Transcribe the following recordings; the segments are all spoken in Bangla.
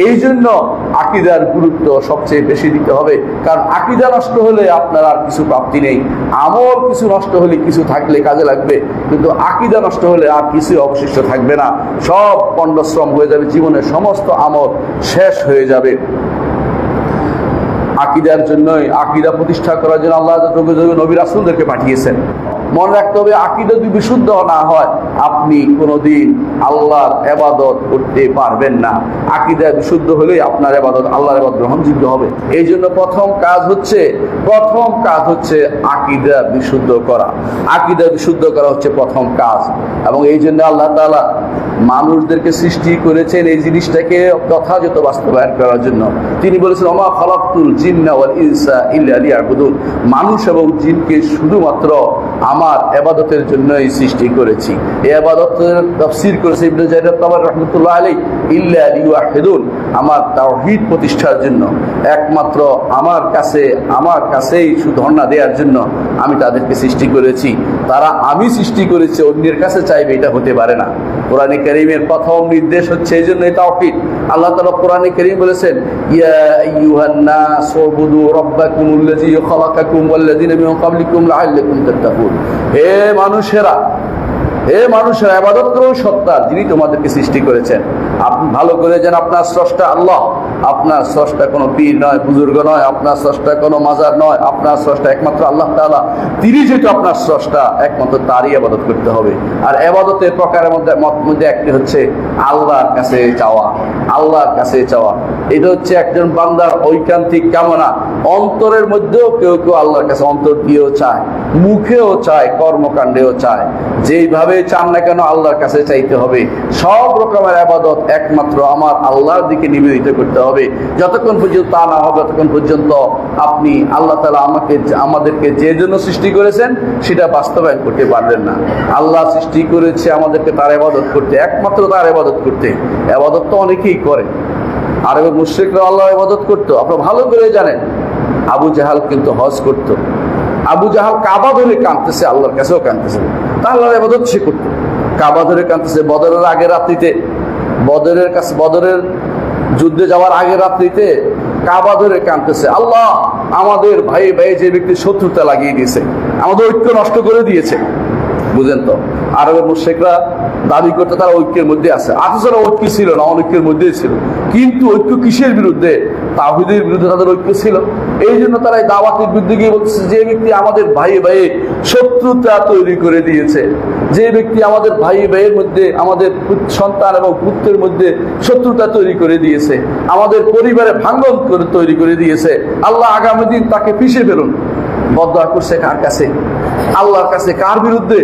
এই জন্য আকীদার গুরুত্ব সবচেয়ে বেশি দিতে হবে, কারণ আকীদা নষ্ট হলে আপনার আর কিছু প্রাপ্তি নেই। আমল কিছু নষ্ট হলে কিছু থাকলে কাজে লাগবে, কিন্তু আকীদা নষ্ট হলে আর কিছু অবশিষ্ট থাকবে না, সব পণ্ডশ্রম হয়ে যাবে, জীবনের সমস্ত আমল শেষ হয়ে যাবে। আকীদার জন্যই, আকীদা প্রতিষ্ঠা করার জন্য আল্লাহ নবী রাসূলদেরকে পাঠিয়েছেন। মনে রাখতে হবে, আকীদা যদি বিশুদ্ধ না হয় আপনি কোনোদিন আল্লাহর ইবাদত করতে পারবেন না। আকীদা বিশুদ্ধ হলেই আপনার ইবাদত, আল্লাহর ইবাদত গ্রহণযোগ্য হবে। এই জন্য প্রথম কাজ হচ্ছে আকীদা বিশুদ্ধ করা। আকীদা বিশুদ্ধ করা হচ্ছে প্রথম কাজ, এবং এই জন্য আল্লাহ তাআলা মানুষদেরকে সৃষ্টি করেছেন এই জিনিসটাকে যথাযথ বাস্তবায়ন করার জন্য। তিনি বলেছেন, ওমা খালাকতুল জিন্না ওয়াল ইনসা ইল্লা লিয়াবুদুন, মানুষ এবং জিনকে শুধুমাত্র আমার ইবাদতের জন্যই সৃষ্টি করেছি। এই ইবাদতের তাফসীর করেছে ইবনে জারীর তাবরি রাহমাতুল্লাহ আলাইহি, ইল্লা লিওয়াহিদুন, আমার তাওহীদ প্রতিষ্ঠার জন্য, একমাত্র আমার কাছেই ধর্ণা দেওয়ার জন্য আমি তাদেরকে সৃষ্টি করেছি। তারা আমি সৃষ্টি করেছি অন্যের কাছে চাইবে, এটা হতে পারে না। কোরআনে কারীমের প্রথম নির্দেশ হচ্ছে এই জন্যই তাওহীদ। আল্লাহ তাআলা কোরআনে কারীম বলেছেন, ইয়া আইয়ুহান নাস উবুদু রাব্বাকুমুল্লাযী খালাকাকুম ওয়াল্লাযীনা মিন ক্বাবলিকুম লাআল্লাকুম তাত্তাকুন। হে মানুষেরা ইবাদত করো সত্তা, যিনি তোমাদেরকে সৃষ্টি করেছেন। আপনি ভালো করে জানেন আপনার স্রষ্টা আল্লাহ, আপনার স্রষ্টা কোনো পীর নয়, বুজুর্গ নয়, আপনার স্রষ্টা কোনো মাজার নয়, আপনার স্রষ্টা একমাত্র আল্লাহ তাআলা। তিনি যেহেতু আপনার স্রষ্টা, একমাত্র তারই ইবাদত করতে হবে। আর ইবাদতের প্রকারের মধ্যে একটি হচ্ছে আল্লাহর কাছে চাওয়া। এটা হচ্ছে একজন বান্দার ঐকান্তিক কামনা। অন্তরের মধ্যেও কেউ আল্লাহর কাছে অন্তর দিয়েও চায়, মুখেও চায়, কর্মকাণ্ডেও চায়। যেইভাবে চান না কেন আল্লাহর কাছে চাইতে হবে। সব রকমের ইবাদত একমাত্র আমার আল্লাহর দিকে নিবেদিত করতে হবে। যতক্ষণ পর্যন্ত তা না হবে, ততক্ষণ পর্যন্ত আপনি আল্লাহ তাআলা আমাদেরকে যে জন্য সৃষ্টি করেছেন সেটা বাস্তবায়ন করতে পারবেন না। আল্লাহ সৃষ্টি করেছে আমাদেরকে তার ইবাদত করতে, একমাত্র তার ইবাদত করতে। ইবাদত তো অনেকেই করে, আরবের মুশরিকরা আল্লাহর ইবাদত করতো। আপনারা ভালো করে জানেন, আবু জাহাল কিন্তু হজ করতো। আবু জাহাল কাবা ধরে কাঁদতেছে, আল্লাহর কাছেও কাঁদতেছে, তা আল্লাহর ইবাদত সে করতো। কাবা ধরে কাঁদতেছে। বদরের আগের রাত্রিতে, বদরের যুদ্ধে যাওয়ার আগের রাত্রিতে কাবা ধরে কাঁদতেছে, আল্লাহ আমাদের ভাই যে ব্যক্তি শত্রুতা লাগিয়ে দিয়েছে, আমাদের ঐক্য নষ্ট করে দিয়েছে। বুঝেন তো, আরবের মুশরিকরা দাবি করতে তারা ঐক্যের মধ্যে আছে, অথচ ঐক্য ছিল না, অনৈক্যের মধ্যেই ছিল। কিন্তু ঐক্য কিসের বিরুদ্ধে? তাওহীদের বিরুদ্ধে তাদের ঐক্য ছিল। এই জন্য তারা এই দাওয়াতের বিরুদ্ধে গিয়ে বলতেছে, যে ব্যক্তি আমাদের ভাই শত্রুতা তৈরি করে দিয়েছে, যে ব্যক্তি আমাদের ভাইয়ের মধ্যে, আমাদের সন্তান এবং পুত্রের মধ্যে শত্রুতা তৈরি করে দিয়েছে, আমাদের পরিবারে ভাঙন তৈরি করে দিয়েছে, আল্লাহ আগামী দিন তাকে পিষে ফেলুন। বদদোয়া করছে কার কাছে? আল্লাহর কাছে। কার বিরুদ্ধে?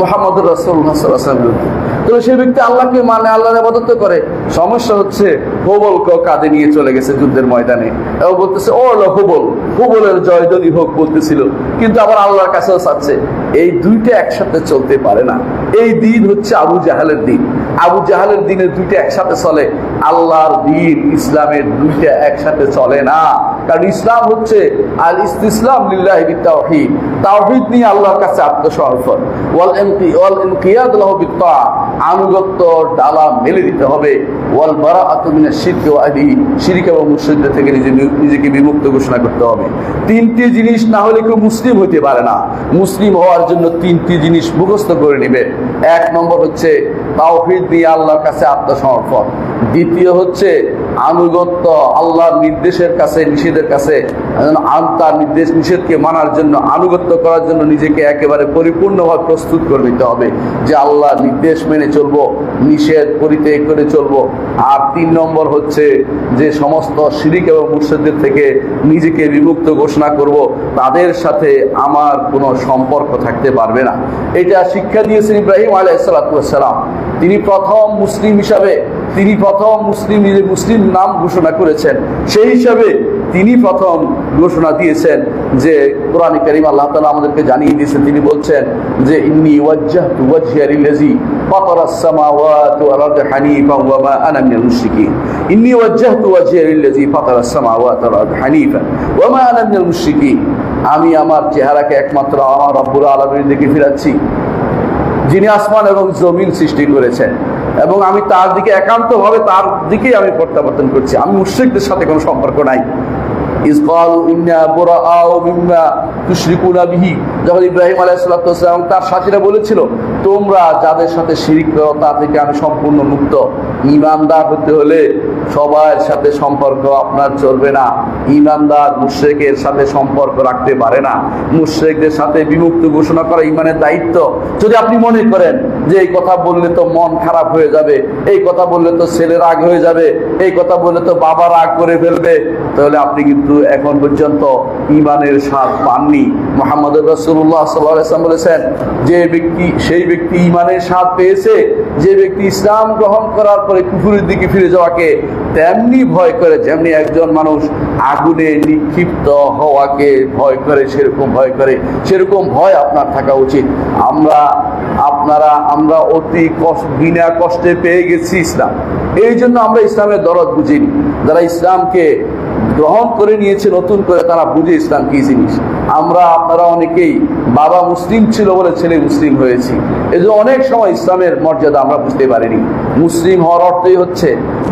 মুহাম্মদুর রাসূলুল্লাহ সাল্লাল্লাহু আলাইহি ওয়াসাল্লাম। তো সেই ব্যক্তি আল্লাহকে মানে, আল্লাহর ইবাদত করে। সমস্যা হচ্ছে হুবলকে কাঁধে নিয়ে চলে গেছে যুদ্ধের ময়দানে, এবং বলতেছে ও হুবলের জয়ধ্বনি হোক বলতেছিল, কিন্তু আবার আল্লাহর কাছেও চাচ্ছে। এই দুইটা একসাথে চলতে পারে না। এই দিন হচ্ছে আবু জাহালের দিন। আবু জাহালের দিনে দুইটা একসাথে চলে, আল্লাহর দিন ইসলামের দুইটা একসাথে চলে না। কারণ ইসলাম হচ্ছে আল ইসতিসলাম লিল্লাহি বিত্তাওহীদ, তাওহীদ নিয়ে আল্লাহর কাছে আত্মসমর্পণ, ওয়াল ইনকিয়াদ লাহু বিত্তাআ, আনুগত্য ডালা মেলে দিতে হবে, ওয়াল বারাআতু মিনাশ শিরকি ওয়া আহলিহি, শিরক এবং মুশরিকদের থেকে নিজেকে বিমুক্ত ঘোষণা করতে হবে। তিনটি জিনিস না হলে কেউ মুসলিম হতে পারে না। মুসলিম হওয়ার জন্য তিনটি জিনিস মুখস্থ করে নেবে। এক নম্বর হচ্ছে তাওহীদ নিয়ে আল্লাহর কাছে আত্মসমর্পণ। দ্বিতীয় হচ্ছে আনুগত্য, আল্লাহর নির্দেশের কাছে, নিষেধের কাছে, তার নির্দেশ নিষেধকে মানার জন্য, আনুগত্য করার জন্য নিজেকে একেবারে পরিপূর্ণভাবে প্রস্তুত করে নিতে হবে, যে আল্লাহর নির্দেশ মেনে চলবো, নিষেধ পরিত্যাগ করে চলবো। আর তিন নম্বর হচ্ছে যে সমস্ত শিরক এবং মুশরিকদের থেকে নিজেকে বিমুক্ত ঘোষণা করব, তাদের সাথে আমার কোনো সম্পর্ক থাকতে পারবে না। এটা শিক্ষা দিয়েছেন ইব্রাহিম আলাইহিস সালাম। তিনি প্রথম মুসলিম হিসাবে, তিনি প্রথম মুসলিম নাম ঘোষণা করেছেন। সেই হিসাবে তিনি প্রথম ঘোষণা দিয়েছেন যে কোরআনে কারীম আল্লাহ তাআলা আমাদেরকে জানিয়ে দিয়েছেন, তিনি বলছেন যে ইন্নী ওয়াজ্জাহতু ওয়াজহিয়া লিল্লাযী ফাতারাস সামাওয়াতি ওয়াল আরদি হানিফান ওয়া মা আনা মিনাল মুশরিকিন। ইন্নী ওয়াজ্জাহতু ওয়াজহিয়া লিল্লাযী ফাতারাস সামাওয়াতি ওয়াল আরদি হানিফান ওয়া মা আনা মিনাল মুশরিকিন। আমি আমার চেহারাকে একমাত্র আমার রব্বুল আলামিনের দিকে ফিরাচ্ছি, যিনি আসমান এবং জমিন সৃষ্টি করেছেন। এবং আমি তার দিকে একান্তভাবে তার দিকেই আমি প্রত্যাবর্তন করছি। আমি মুশরিকদের সাথে কোনো সম্পর্ক নাই। যখন ইব্রাহিম আলাইহিসসালাম তার সাথীরা বলেছিল, তোমরা যাদের সাথে শিরিক করো তা থেকে আমি সম্পূর্ণ মুক্ত। ঈমানদার হতে হলে সবার সাথে সম্পর্ক আপনার চলবে না। ঈমানদার মুশরিকের সাথে সম্পর্ক রাখতে পারে না। মুশরিকদের সাথে বিমুক্ত ঘোষণা করা ঈমানের দায়িত্ব। যদি আপনি মনে করেন যে এই কথা বললে তো মন খারাপ হয়ে যাবে, এই কথা বললে তো ছেলে রাগ হয়ে যাবে, এই কথা বললে তো বাবা রাগ করে ফেলবে, তাহলে আপনি কিন্তু এখন পর্যন্ত ঈমানের স্বাদ পাননি। মুহাম্মদ রাসূলুল্লাহ সাল্লাল্লাহু আলাইহি ওয়াসাল্লাম বলেছেন, যে ব্যক্তি সেই ব্যক্তি ঈমানের স্বাদ পেয়েছে যে ব্যক্তি ইসলাম গ্রহণ করার পরে কুফরের দিকে ফিরে যাওয়াকে তেমনি ভয় করে যেমনি একজন মানুষ আগুনে নিক্ষিপ্ত হওয়াকে ভয় করে, সেরকম ভয় করে। সেরকম ভয় আপনার থাকা উচিত। আমরা অতি বিনা কষ্টে পেয়ে গেছি ইসলাম, এই জন্য আমরা ইসলামের দরদ বুঝিনি। যারা ইসলামকে গ্রহণ করে নিয়েছে নতুন করে, তারা বুঝে ইসলাম কি জিনিস। আপনারা অনেকেই বাবা মুসলিম ছিল বলে ছেলে মুসলিম হয়েছি, এই জন্য অনেক সময় ইসলামের মর্যাদা আমরা বুঝতে পারিনি। মুসলিম হওয়ার অর্থই হচ্ছে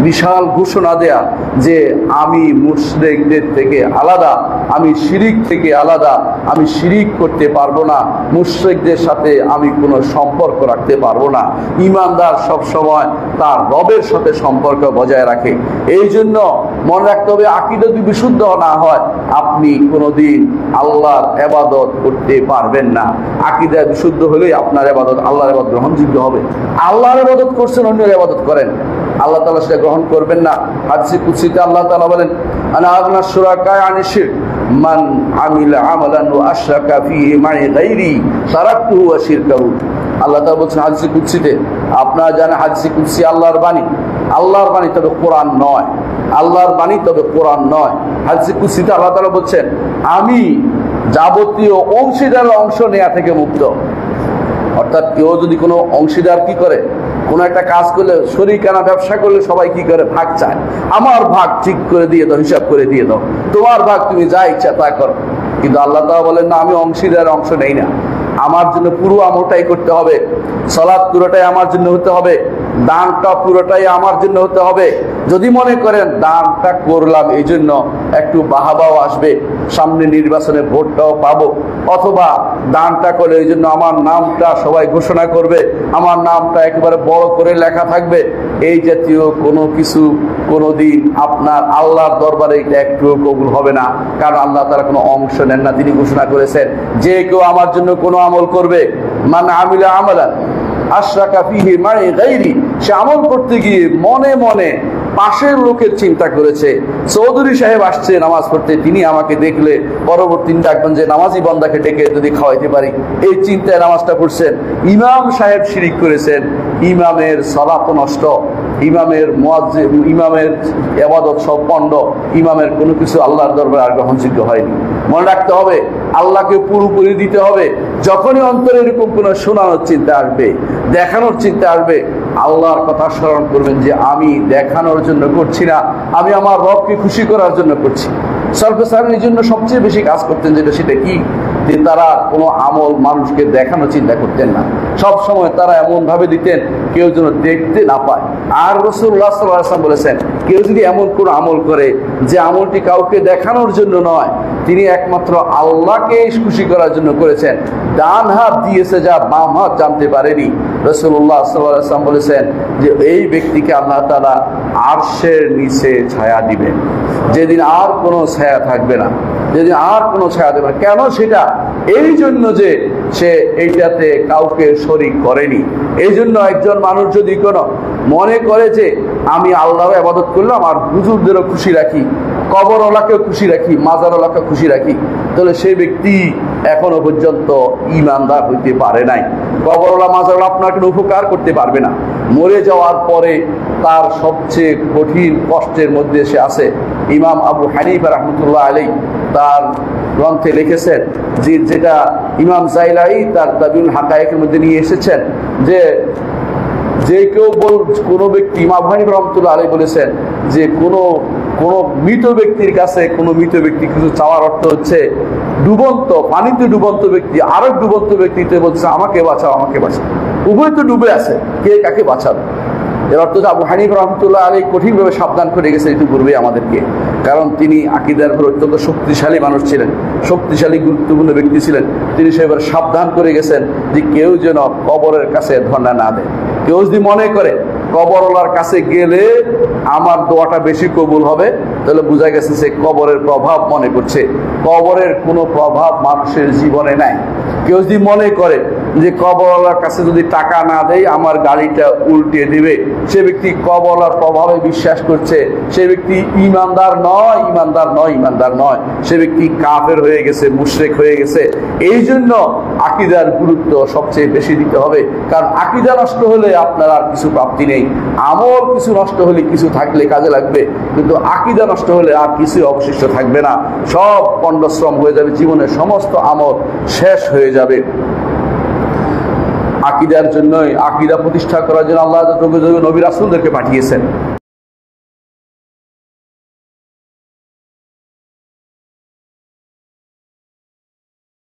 বিশাল ঘোষণা দেয়া যে আমি মুশরিকদের থেকে আলাদা, আমি শিরিক থেকে আলাদা, আমি শিরিক করতে পারবো না, মুশরিকদের সাথে আমি কোনো সম্পর্ক রাখতে পারবো না। ঈমানদার সব সময় তার রবের সাথে সম্পর্ক বজায় রাখে। এই জন্য মনে রাখতে হবে, আকীদা যদি বিশুদ্ধ না হয় আপনি কোনোদিন আল্লাহর ইবাদত করতে পারবেন না। আকীদা বিশুদ্ধ হলেই আপনার ইবাদত আল্লাহর ইবাদত গ্রহণযোগ্য হবে। আল্লাহর ইবাদত করছেন, অন্যের ইবাদত করেন, আল্লাহ তাআলা সেটা গ্রহণ করবেন না। হাদিসে কুদসিতে আল্লাহ তাআলা বলেন, আনা আগনা শুরাকা আনি শিরক মান আমিলা আমালান ওয়া আশরাকা ফীহি মা'i গায়রি তারাকতুহু ওয়া শিরকাহু। আল্লাহ তাআলা বলেন হাদিসে কুদসিতে, আপনারা জানেন হাদিসে কুদসি আল্লাহর বাণী, আল্লাহর বাণী তবে কোরআন নয়, আল্লাহর বাণী তবে কোরআন নয়। হাদিসে কুদসিতে আল্লাহ তাআলা বলছেন, আমি যাবতীয় অংশীদারের অংশ নেয়া থেকে মুক্ত। অর্থাৎ কেউ যদি কোনো অংশীদার কি করে, কোনো একটা কাজ করলে, শরীকানা ব্যবসা করলে সবাই কি করে, ভাগ চায়। আমার ভাগ ঠিক করে দিয়ে দাও, হিসাব করে দিয়ে দাও, তোমার ভাগ তুমি যা ইচ্ছা তা করো। কিন্তু আল্লাহ তাআলা বলেন না, আমি অংশীদারের অংশ নেই না, আমার জন্য পুরো আমলটাই করতে হবে, সালাত পুরোটাই আমার জন্য হতে হবে, দানটা পুরোটাই আমার জন্য হতে হবে। যদি মনে করেন দানটা করলাম এই জন্য একটু বাহাবাও আসবে, সামনে নির্বাচনে ভোটটাও পাবো, অথবা দানটা করে এই জন্য আমার নামটা সবাই ঘোষণা করবে, আমার নামটা একেবারে বড় করে লেখা থাকবে, এই জাতীয় কোনো কিছু কোনোদিন আপনার আল্লাহর দরবারে একটুও কবুল হবে না। কারণ আল্লাহ তাআলা কোনো অংশ নেন না। তিনি ঘোষণা করেছেন, যে কেউ আমার জন্য কোনো আমল করবে, মান আমিলা আমালান আশরাকা ফীহি মা'i গায়রি, সে আমল করতে গিয়ে মনে মনে পাশের লোকের চিন্তা করেছে। চৌধুরী সাহেব আসছে নামাজ পড়তে, তিনি আমাকে দেখলে পরবর্তী ডাকবেন যে নামাজি বান্দাকে ডেকে যদি খাওয়াইতে পারি, এই চিন্তায় নামাজটা পড়ছেন। ইমাম সাহেব শিরিক করেছেন, ইমামের সালাত নষ্ট, ইমামের ইবাদত সব পণ্ড, ইমামের কোনো কিছু আল্লাহর দরবারে আর গ্রহণযোগ্য হয়নি। মনে রাখতে হবে, আল্লাহকে পুরোপুরি দিতে হবে। যখনই অন্তরে এরকম কোনো শোনানোর চিন্তা আসবে, দেখানোর চিন্তা আসবে, আল্লাহর কথা স্মরণ করবেন যে আমি দেখানোর জন্য করছি না, আমি আমার রবকে খুশি করার জন্য করছি। সরফে সাহেবের জন্য সবচেয়ে বেশি কাজ করতেন যেটা, সেটা কি, যে তারা কোনো আমল মানুষকে দেখানোর চিন্তা করতেন না। সব সময় তারা এমন ভাবে দিতেন কেউ যেন দেখতে না পায়। আর রাসূলুল্লাহ সাল্লাল্লাহু আলাইহি ওয়াসাল্লাম বলেছেন, কেউ যদি এমন কোনো আমল করে যে আমলটি কাউকে দেখানোর জন্য নয়, তিনি একমাত্র আল্লাহকে খুশি করার জন্য করেছেন, ডান হাত দিয়েছে যা বাম হাত জানতে পারেনি। রাসূলুল্লাহ সাল্লাল্লাহু আলাইহি ওয়াসাল্লাম বলেছেন যে এই ব্যক্তিকে আল্লাহ তাআলা আরশের নিচে ছায়া দিবেন, যেদিন আর কোনো ছায়া থাকবে না, যেদিন আর কোনো ছায়া দেবে না। কেন সেটা? এই জন্য যে সে এইটাতে কাউকে শরীক করেনি। এই জন্য একজন মানুষ যদি কোনো মনে করে যে আমি আল্লাহর ইবাদত করলাম আর হুজুরদেরও খুশি রাখি, কবরওয়ালাকেও খুশি রাখি, মাজারওয়ালাকে খুশি রাখি, তাহলে সেই ব্যক্তি এখনো পর্যন্ত ঈমানদার হইতে পারে নাই। কবরওয়ালা মাজারওয়ালা আপনাকে উপকার করতে পারবে না। মরে যাওয়ার পরে তার সবচেয়ে কঠিন কষ্টের মধ্যে সে আছে। ইমাম আবু হানিফা রাহমাতুল্লাহ আলাইহি তার গ্রন্থে লিখেছেন, যেটা ইমাম জাইলাই তার তাবিউল হাকায়েকের মধ্যে নিয়ে এসেছেন, যে কেউ কোনো ব্যক্তি, ইমাম আবু হানিফা রাহমাতুল্লাহ আলাইহি বলেছেন যে কোনো মৃত ব্যক্তির কাছে কোনো মৃত ব্যক্তি কিছু চাওয়ার অর্থ হচ্ছে ডুবন্ত পানিতে ডুবন্ত ব্যক্তি আরেক ডুবন্ত ব্যক্তিতে বলছে আমাকে বাঁচাও, আমাকে বাঁচাও। উভয় তো ডুবে আছে, কে কাকে বাঁচাবে? এর অর্থ আবু হানিফা রহমতুল্লাহ আলাইহি কঠিনভাবে সাবধান করে গেছে ইতিপূর্বে আমাদেরকে, কারণ তিনি আকীদার উপর অত্যন্ত শক্তিশালী মানুষ ছিলেন, শক্তিশালী গুরুত্বপূর্ণ ব্যক্তি ছিলেন। তিনি সেবার সাবধান করে গেছেন যে কেউ যেন কবরের কাছে ধর্ণা না দেয়। কেউ যদি মনে করে কবরওয়ালার কাছে গেলে আমার দোয়াটা বেশি কবুল হবে, তাহলে বোঝা গেছে সে কবরের প্রভাব মনে করছে। কবরের কোনো প্রভাব মানুষের জীবনে নাই। কেউ যদি মনে করে যে কবরওয়ালার কাছে যদি টাকা না দেয় আমার গাড়িটা উল্টে দিবে, সে ব্যক্তি কবরওয়ালার প্রভাবে বিশ্বাস করছে, সে ব্যক্তি ইমানদার নয়, ইমানদার নয়, ইমানদার নয়, সে ব্যক্তি কাফের হয়ে গেছে, মুশরিক হয়ে গেছে। এই জন্য আকীদার গুরুত্ব সবচেয়ে বেশি দিতে হবে, কারণ আকীদা নষ্ট হলে আপনার আর কিছু প্রাপ্তি নেই। আমল কিছু নষ্ট হলে কিছু থাকলে কাজে লাগবে, কিন্তু আকীদা নষ্ট হলে আর কিছু অবশিষ্ট থাকবে না, সব পণ্ডশ্রম হয়ে যাবে, জীবনের সমস্ত আমল শেষ হয়ে যাবে। আকীদার জন্যই, আকীদা প্রতিষ্ঠা করার জন্য আল্লাহ নবী রাসূলদেরকে পাঠিয়েছেন।